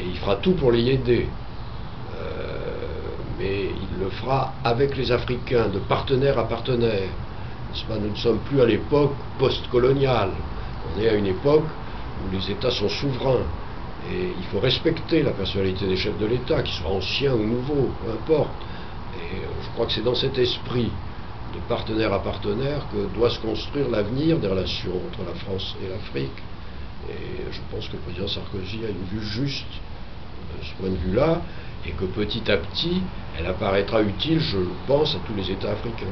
et il fera tout pour les aider. Mais il le fera avec les Africains, de partenaire à partenaire. Nous ne sommes plus à l'époque post-coloniale. On est à une époque où les États sont souverains. Et il faut respecter la personnalité des chefs de l'État, qu'ils soient anciens ou nouveaux, peu importe. Et je crois que c'est dans cet esprit de partenaire à partenaire que doit se construire l'avenir des relations entre la France et l'Afrique. Et je pense que le président Sarkozy a une vue juste de ce point de vue-là, et que petit à petit, elle apparaîtra utile, je pense, à tous les États africains.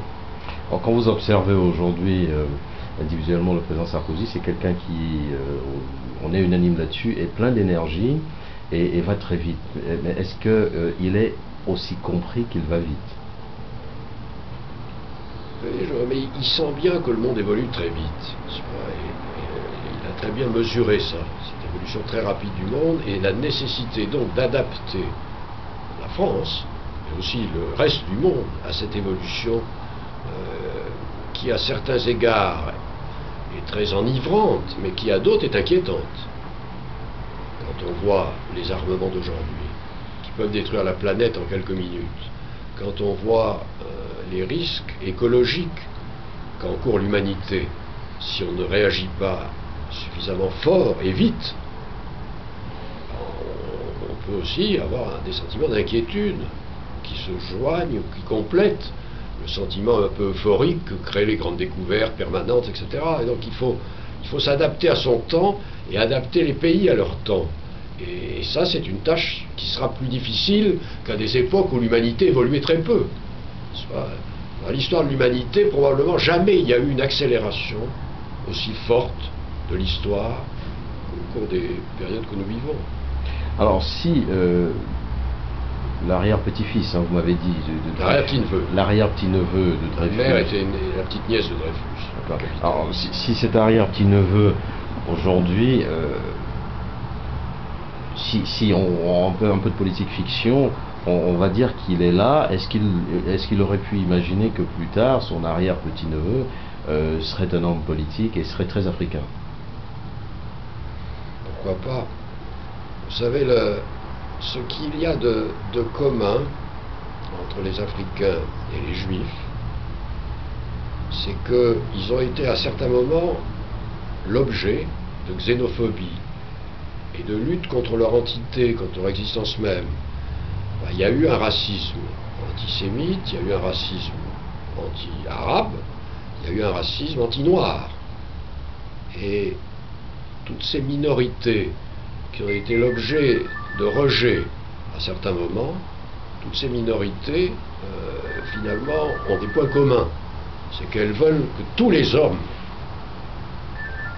Alors, quand vous observez aujourd'hui individuellement le président Sarkozy, c'est quelqu'un qui, on est unanime là-dessus, est plein d'énergie et va très vite. Mais est-ce qu'il est aussi compris qu'il va vite? Mais il sent bien que le monde évolue très vite. Il a très bien mesuré ça, cette évolution très rapide du monde, et la nécessité donc d'adapter la France, mais aussi le reste du monde, à cette évolution qui, à certains égards, est très enivrante, mais qui, à d'autres, est inquiétante. Quand on voit les armements d'aujourd'hui, qui peuvent détruire la planète en quelques minutes, quand on voit les risques écologiques qu'encourt l'humanité, si on ne réagit pas suffisamment fort et vite, on peut aussi avoir des sentiments d'inquiétude qui se joignent ou qui complètent le sentiment un peu euphorique que créent les grandes découvertes permanentes, etc. Et donc il faut s'adapter à son temps et adapter les pays à leur temps. Et ça, c'est une tâche qui sera plus difficile qu'à des époques où l'humanité évoluait très peu. Dans l'histoire de l'humanité, probablement jamais il y a eu une accélération aussi forte de l'histoire au cours des périodes que nous vivons. Alors si l'arrière-petit-fils, vous m'avez dit, l'arrière-petit-neveu de Dreyfus. Ma mère était la petite nièce de Dreyfus. Alors si cet arrière-petit-neveu aujourd'hui, si on un peu de politique fiction, on va dire qu'il est là. Est-ce qu'il aurait pu imaginer que plus tard son arrière-petit-neveu serait un homme politique et serait très africain? Pourquoi pas? Vous savez, ce qu'il y a de commun entre les Africains et les Juifs, c'est qu'ils ont été à certains moments l'objet de xénophobie et de lutte contre leur entité, contre leur existence même. Il y a eu un racisme antisémite, il y a eu un racisme anti-arabe, il y a eu un racisme anti-noir. Et toutes ces minorités qui ont été l'objet de rejet à certains moments, toutes ces minorités, finalement, ont des points communs. C'est qu'elles veulent que tous les hommes,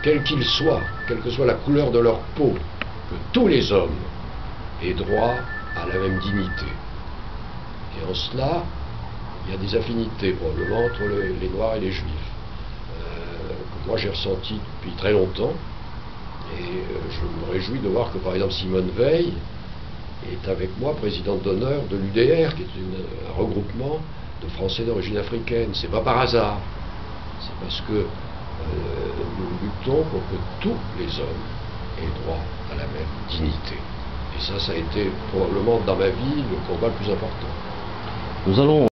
quels qu'ils soient, quelle que soit la couleur de leur peau, que tous les hommes aient droit à la même dignité. Et en cela, il y a des affinités probablement entre les Noirs et les Juifs, que moi j'ai ressenti depuis très longtemps. Et je me réjouis de voir que, par exemple, Simone Veil est avec moi présidente d'honneur de l'UDR, qui est un regroupement de Français d'origine africaine. C'est pas par hasard. C'est parce que nous luttons pour que tous les hommes aient droit à la même dignité. Et ça a été probablement dans ma vie le combat le plus important. Nous allons